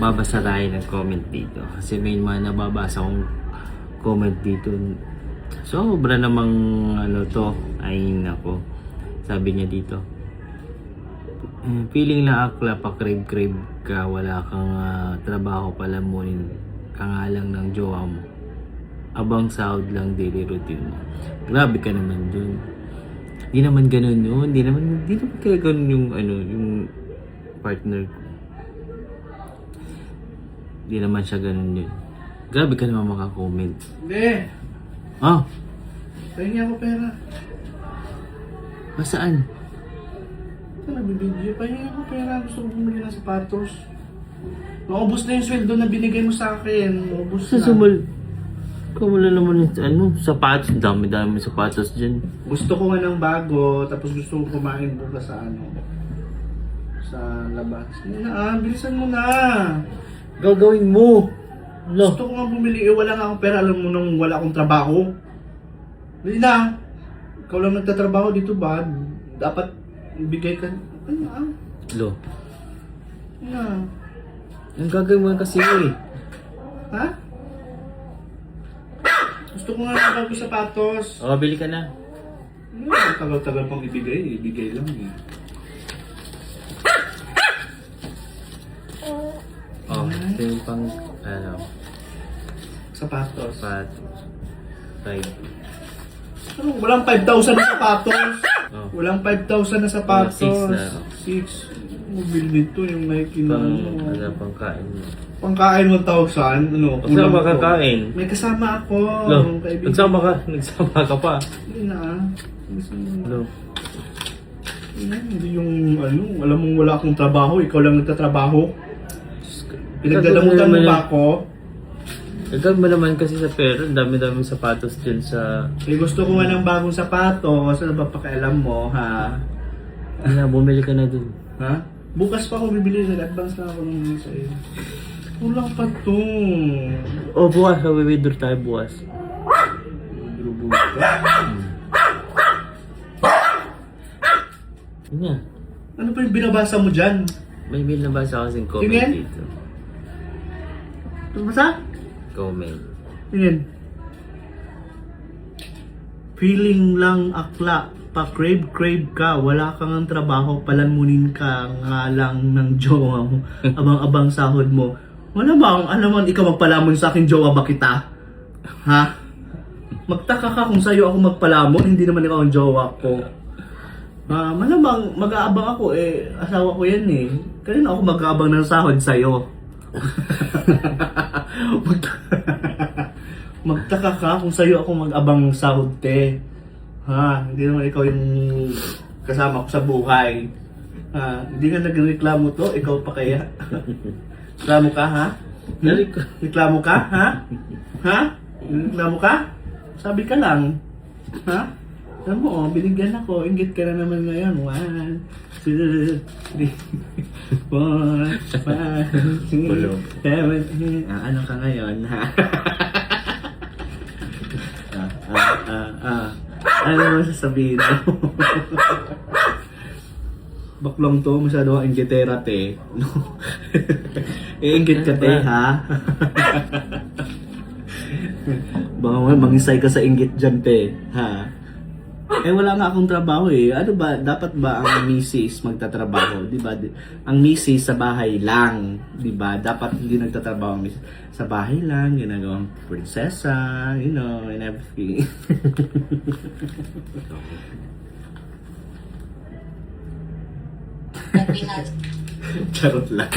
babasa tayo ng comment dito. Kasi may mga nababasa akong comment dito. Sobra namang ano to. Ay nako. Sabi niya dito. Feeling na akla pa crib-crib ka. Wala kang trabaho palamunin ka nga lang ng jowa mo. Abang sahod lang daily routine mo. Grabe ka naman dun. Di naman ganun yun. Di naman kaya ganun yung yung partner ko. Di naman siya ganun yun. Grabe ka naman makakomment. Hindi. Ah, Pahingi ako pera. saan? Ito nagbibideo. Pahingi ako pera. Gusto ko bumili ng sapatos. Naubos na yung sweldo na binigay mo sa akin. Naubos Sa na. sumal. Wala naman yung sapatos. Dami sapatos dyan. Gusto ko nga ng bago. Tapos gusto ko kumain bukas sa sa labas. Bilisan mo na. Gagawin mo. No. Gusto ko nga bumili. Wala nga akong pera. Alam mo nang wala akong trabaho. Hindi na. Ikaw lang nagtatrabaho dito ba? Dapat ibigay ka. Lo. Ano? Ang gagawin mo kasi eh. Ha? Gusto ko nga ng bago sapatos. O, bili ka na. Tagal-tagal pang ibigay. Ibigay lang eh. Oh, ito yung pang, Sapatos. Ano, walang 5,000 na sapatos. Oh. Walang 5,000 na sapatos. Mga 6. Mobile dito yung Nike na Pang kain mo. Pangkain 1,000. Ano, Saan ko. makakain? May kasama ako. Lo, Kaibigan. nagsama ka pa. Hindi na. Lo. Hindi yung alam mong wala akong trabaho, ikaw lang nagtatrabaho. Pinagdadamutan mo ba ako? Gagawin mo naman kasi sa pera, ang dami-daming sapatos dyan sa... Gusto ko nga ng bagong sapatos, ano ba pakialam mo, ha? Bumili ka na dun. Ha? Bukas pa ako bibili, nag-advance na ako ng sa'yo. Kulang pa to. Oh, bukas. Withdraw tayo bukas. Yun nga. Ano pa yung binabasa mo dyan? May nabasa kasing comment Tingin? dito. Ano basa? Comment. Tingin. Feeling lang akla, pa-crave ka, wala kang ang trabaho, palanmunin ka nga lang ng jowa mo, abang-abang sahod mo. Wala bang, alaman ikaw magpalamon sa akin, jowa ba kita? Ha? Magtaka ka kung sa'yo ako magpalamon, hindi naman ikaw ang jowa ko. Malamang mag-aabang ako, asawa ko yan eh. Kanina ako mag-aabang ng sahod sa'yo. Magtaka ka kung sa'yo ako mag-abang sahod, te. Ha? Hindi naman ikaw yung kasama ko sa buhay. Ha? Hindi nga nagreklamo to, ikaw pa kaya. Reklamo ka, ha? Reklamo ka, ha? Ha? Reklamo ka? Sabi ka lang. Ha? Alam mo, binigyan ako. Inggit ka na naman ngayon. 1, 2, 3, 4, 5, 6, 7, 8. Ano ka ngayon, ha? Ano mo sasabihin mo? Baklong to, masyado ang inggitera, te. No? Inggit ka, te, ha? Baka mangisay ka sa inggit dyan, te. Ha? Wala nga akong trabaho eh. Ano ba, dapat ba ang misis magtatrabaho? Diba? Ang misis sa bahay lang. Diba? Dapat hindi nagtatrabaho ang misis. Sa bahay lang, ginagawang prinsesa, you know, and everything. Charot lang.